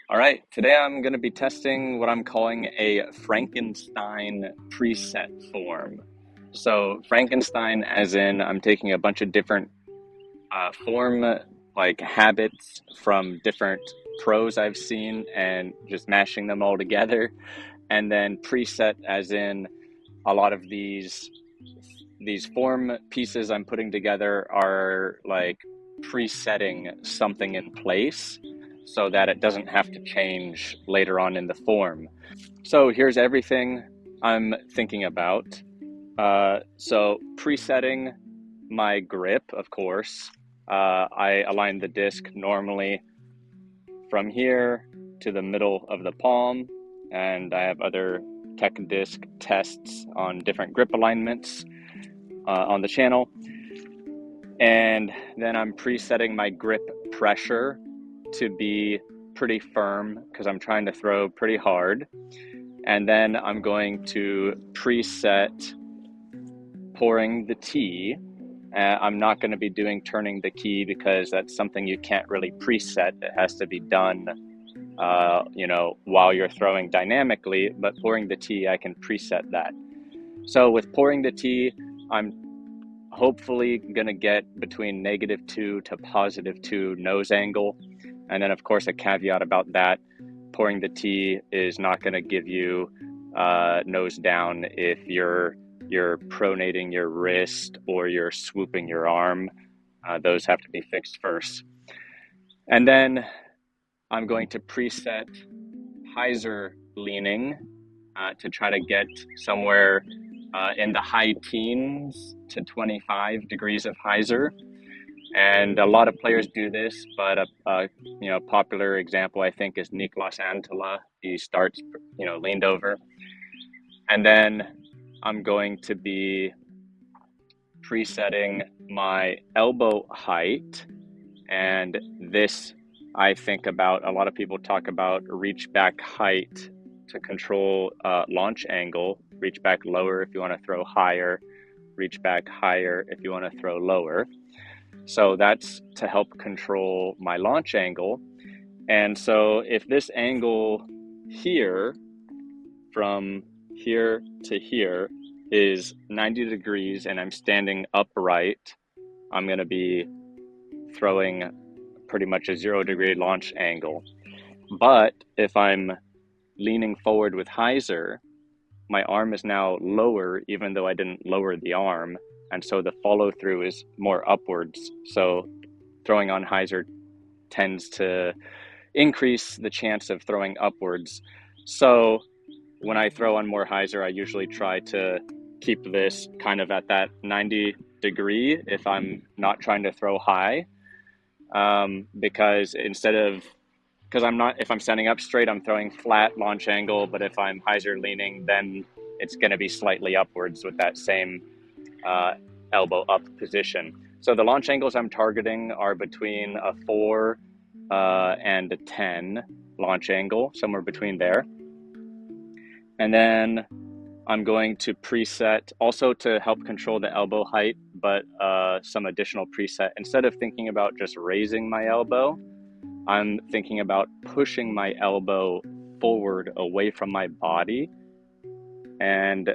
All right, today I'm going to be testing what I'm calling a Frankenstein preset form. So Frankenstein as in I'm taking a bunch of different form like habits from different pros I've seen and just mashing them all together. And then preset as in a lot of these form pieces I'm putting together are like presetting something in place so that it doesn't have to change later on in the form. So here's everything I'm thinking about. So presetting my grip, of course. I align the disc normally from here to the middle of the palm, and I have other tech disc tests on different grip alignments on the channel. And then I'm presetting my grip pressure to be pretty firm because I'm trying to throw pretty hard. And then I'm going to preset pouring the tee. I'm not going to be doing turning the key because that's something you can't really preset. It has to be done, while you're throwing dynamically, but pouring the tee, I can preset that. So with pouring the tee, I'm hopefully going to get between -2 to +2 nose angle. And then, of course, a caveat about that, pouring the tee is not going to give you nose down if you're pronating your wrist or you're swooping your arm. Those have to be fixed first. And then I'm going to preset hyzer leaning to try to get somewhere in the high teens to 25 degrees of hyzer. And a lot of players do this, but a popular example I think is Niklas Antila. He starts leaned over, and then I'm going to be presetting my elbow height, and this I think about. A lot of people talk about reach back height to control launch angle. Reach back lower if you want to throw higher, reach back higher if you want to throw lower. So that's to help control my launch angle. And so if this angle here, from here to here, is 90 degrees and I'm standing upright, I'm going to be throwing pretty much a 0-degree launch angle. But if I'm leaning forward with hyzer, my arm is now lower, even though I didn't lower the arm. And so the follow through is more upwards. So throwing on hyzer tends to increase the chance of throwing upwards. So when I throw on more hyzer, I usually try to keep this kind of at that 90 degree if I'm not trying to throw high. Because if I'm standing up straight, I'm throwing flat launch angle, but if I'm hyzer leaning, then it's going to be slightly upwards with that same elbow up position. So the launch angles I'm targeting are between a 4 and a 10 launch angle, somewhere between there. And then I'm going to preset also to help control the elbow height, but some additional preset. Instead of thinking about just raising my elbow, I'm thinking about pushing my elbow forward away from my body. And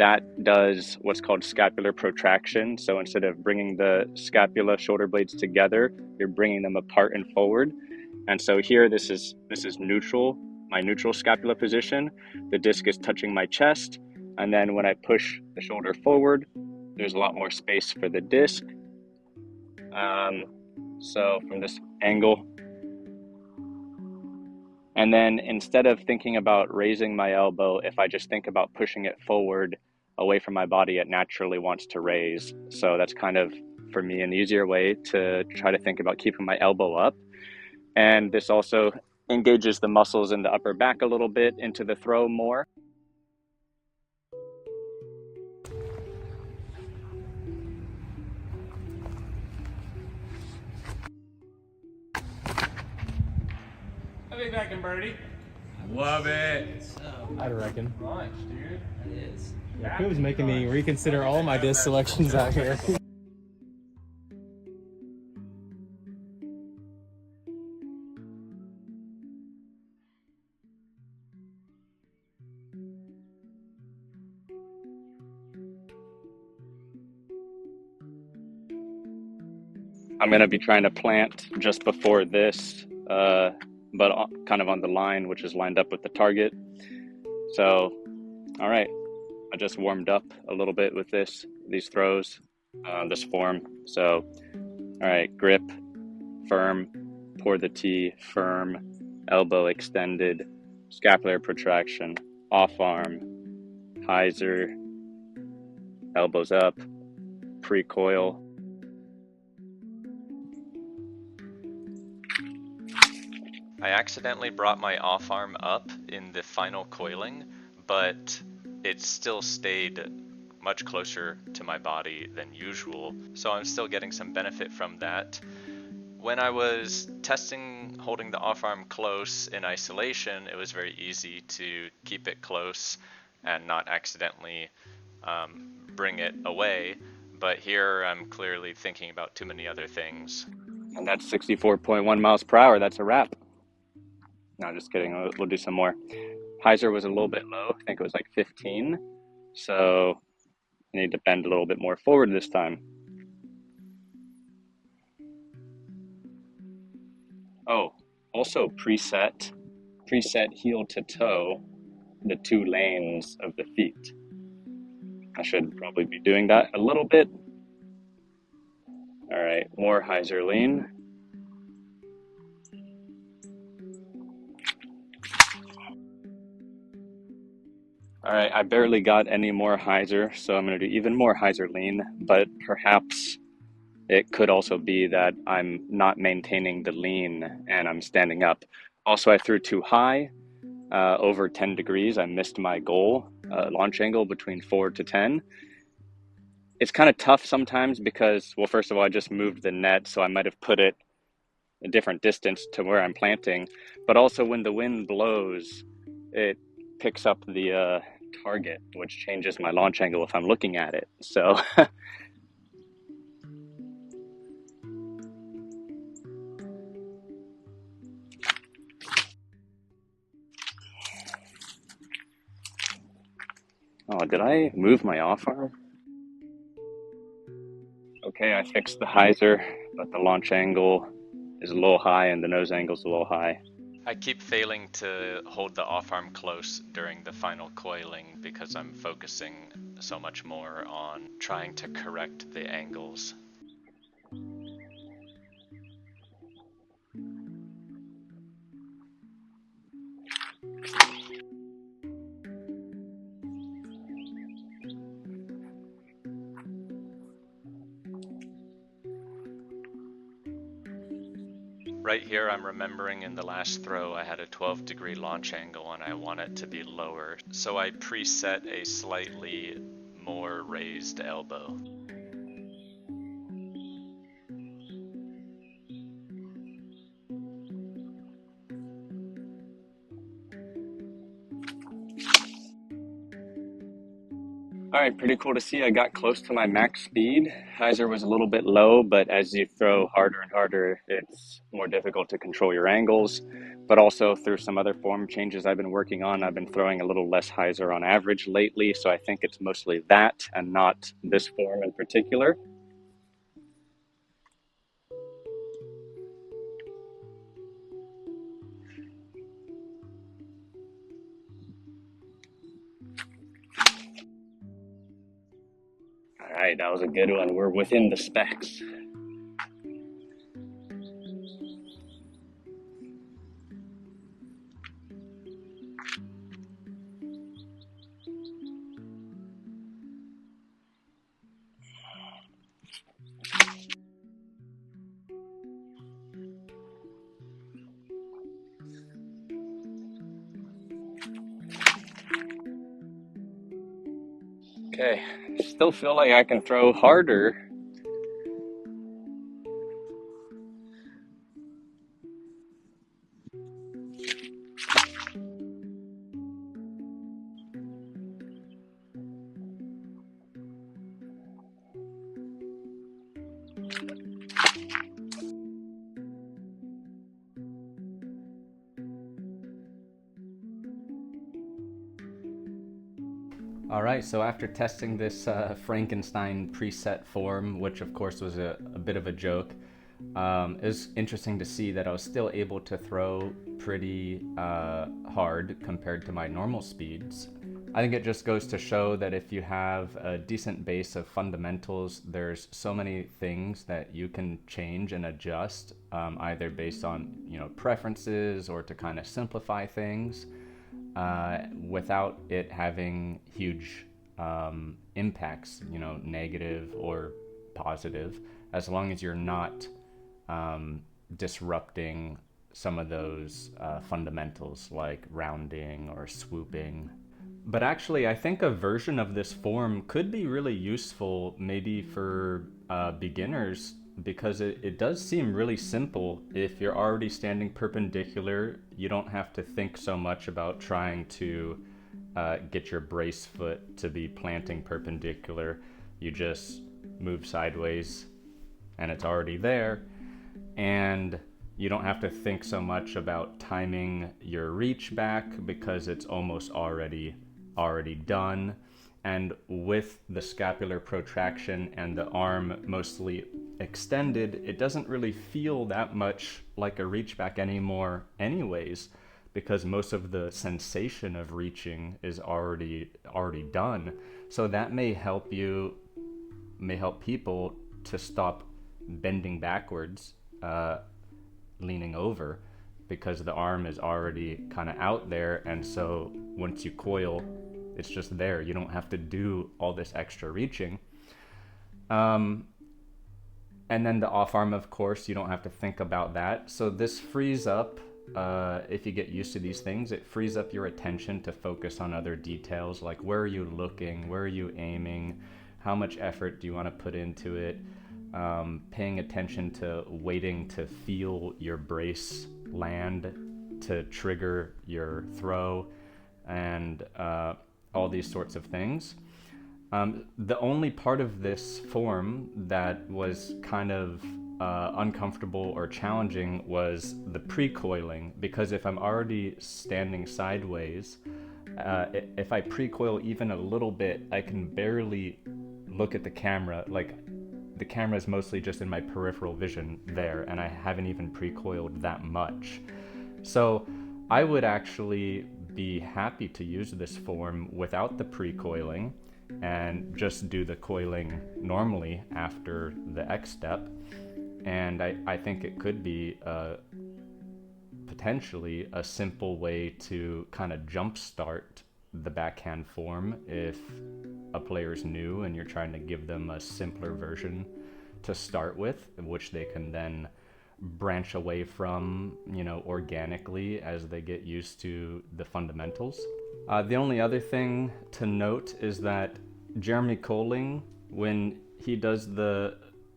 that does what's called scapular protraction. So instead of bringing the scapula shoulder blades together, you're bringing them apart and forward. And so here, this is neutral, my neutral scapula position. The disc is touching my chest. And then when I push the shoulder forward, there's a lot more space for the disc. So from this angle. And then instead of thinking about raising my elbow, if I just think about pushing it forward away from my body, it naturally wants to raise. So that's kind of, for me, an easier way to try to think about keeping my elbow up. And this also engages the muscles in the upper back a little bit into the throw more. I think that can birdie. Love it. I'd reckon. Launch, dude. It is. Jakub's making me reconsider all my disc selections out here. I'm going to be trying to plant just before this, but kind of on the line, which is lined up with the target. So, all right, I just warmed up a little bit with these throws, this form. So, all right, grip, firm, pour the tee, firm, elbow extended, scapular protraction, off arm, hyzer, elbows up, precoil. I accidentally brought my off arm up in the final coiling, but it still stayed much closer to my body than usual, so I'm still getting some benefit from that. When I was testing holding the off arm close in isolation, it was very easy to keep it close and not accidentally bring it away, but here I'm clearly thinking about too many other things. And that's 64.1 miles per hour. That's a wrap. No, just kidding. We'll do some more. Hyzer was a little bit low. I think it was like 15. So I need to bend a little bit more forward this time. Oh, also preset heel to toe, the two lanes of the feet. I should probably be doing that a little bit. All right, more hyzer lean. All right, I barely got any more hyzer, so I'm going to do even more hyzer lean, but perhaps it could also be that I'm not maintaining the lean and I'm standing up. Also, I threw too high, over 10 degrees. I missed my goal, launch angle between 4 to 10. It's kind of tough sometimes because, well, first of all, I just moved the net, so I might have put it a different distance to where I'm planting. But also when the wind blows, it picks up the target, which changes my launch angle if I'm looking at it. So oh, did I move my off arm? Okay, I fixed the hyzer, but the launch angle is a little high and the nose angle is a little high. I keep failing to hold the off arm close during the final coiling because I'm focusing so much more on trying to correct the angles. Right here I'm remembering in the last throw I had a 12-degree launch angle and I want it to be lower, so I preset a slightly more raised elbow. All right, pretty cool to see. I got close to my max speed. Hyzer was a little bit low, but as you throw harder and harder, it's more difficult to control your angles. But also through some other form changes I've been working on, I've been throwing a little less hyzer on average lately. So I think it's mostly that and not this form in particular. All right, that was a good one. We're within the specs. Okay, still feel like I can throw harder. All right, so after testing this Frankenstein preset form, which of course was a bit of a joke, It's interesting to see that I was still able to throw pretty hard compared to my normal speeds. I think it just goes to show that if you have a decent base of fundamentals, there's so many things that you can change and adjust, either based on preferences or to kind of simplify things, without it having huge impacts, negative or positive, as long as you're not disrupting some of those fundamentals like rounding or swooping. But actually, I think a version of this form could be really useful maybe for beginners, because it does seem really simple. If you're already standing perpendicular, you don't have to think so much about trying to get your brace foot to be planting perpendicular. You just move sideways and it's already there. And you don't have to think so much about timing your reach back because it's almost already done. And with the scapular protraction and the arm mostly extended, it doesn't really feel that much like a reach back anymore anyways, because most of the sensation of reaching is already done. So that may help people to stop bending backwards, leaning over, because the arm is already kind of out there, and so once you coil, it's just there. You don't have to do all this extra reaching. And then the off arm, of course, you don't have to think about that. So this frees up, if you get used to these things, it frees up your attention to focus on other details, like where are you looking, where are you aiming, how much effort do you want to put into it, paying attention to waiting to feel your brace land to trigger your throw, and all these sorts of things. The only part of this form that was kind of uncomfortable or challenging was the precoiling, because if I'm already standing sideways, if I precoil even a little bit, I can barely look at the camera. Like, the camera is mostly just in my peripheral vision there, and I haven't even precoiled that much. So I would actually be happy to use this form without the precoiling and just do the coiling normally after the X step. And I think it could be potentially a simple way to kind of jumpstart the backhand form if a player's new and you're trying to give them a simpler version to start with, which they can then branch away from, organically as they get used to the fundamentals. The only other thing to note is that Jeremy Koling, when he does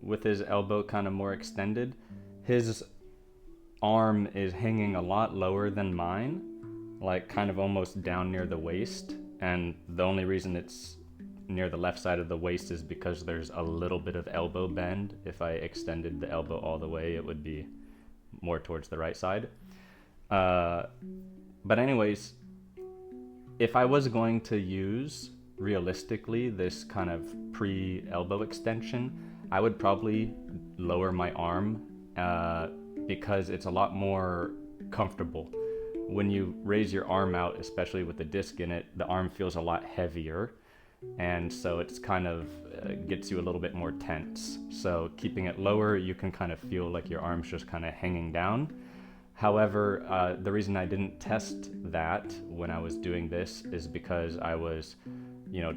with his elbow kind of more extended, his arm is hanging a lot lower than mine, like kind of almost down near the waist. And the only reason it's near the left side of the waist is because there's a little bit of elbow bend. If I extended the elbow all the way, it would be more towards the right side. But anyways, if I was going to use realistically this kind of pre-elbow extension, I would probably lower my arm because it's a lot more comfortable. When you raise your arm out, especially with the disc in it, the arm feels a lot heavier, and so it's kind of gets you a little bit more tense. So keeping it lower, you can kind of feel like your arm's just kind of hanging down. However, the reason I didn't test that when I was doing this is because I was,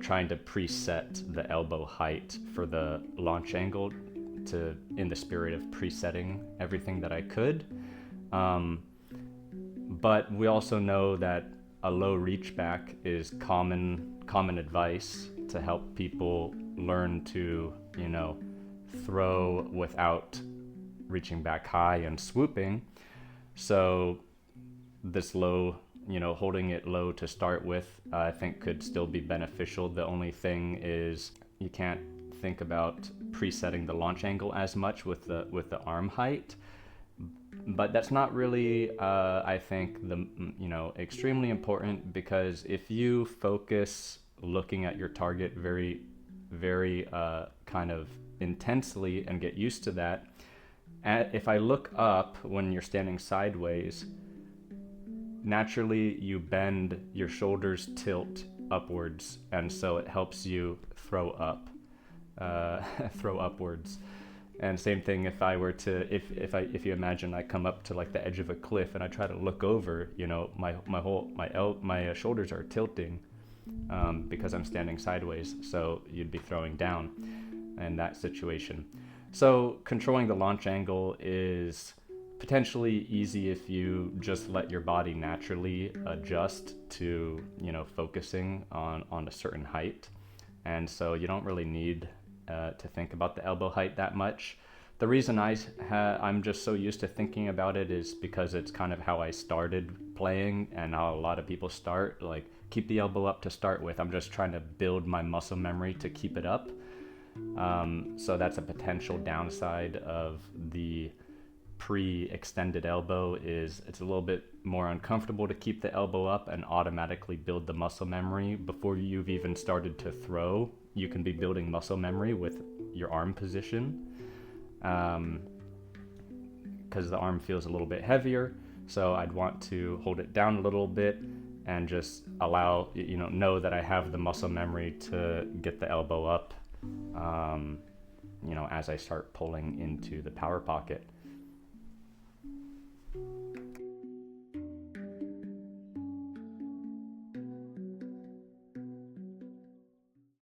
trying to preset the elbow height for the launch angle in the spirit of presetting everything that I could. But we also know that a low reach back is common advice to help people learn to, throw without reaching back high and swooping. So this low, holding it low to start with, I think could still be beneficial. The only thing is you can't think about presetting the launch angle as much with the arm height. But that's not really, I think, extremely important, because if you focus looking at your target very, very kind of intensely and get used to that, If I look up when you're standing sideways, naturally you bend, your shoulders tilt upwards, and so it helps you throw up, throw upwards. And same thing if I were to, if you imagine I come up to like the edge of a cliff and I try to look over, you know, my shoulders are tilting because I'm standing sideways, so you'd be throwing down in that situation. So controlling the launch angle is potentially easy if you just let your body naturally adjust to, you know, focusing on a certain height. And so you don't really need to think about the elbow height that much. The reason I'm just so used to thinking about it is because it's kind of how I started playing and how a lot of people start, like keep the elbow up to start with. I'm just trying to build my muscle memory to keep it up. So that's a potential downside of the pre-extended elbow, is it's a little bit more uncomfortable to keep the elbow up and automatically build the muscle memory before you've even started to throw. You can be building muscle memory with your arm position, because the arm feels a little bit heavier. So I'd want to hold it down a little bit and just allow, you know that I have the muscle memory to get the elbow up, you know, as I start pulling into the power pocket.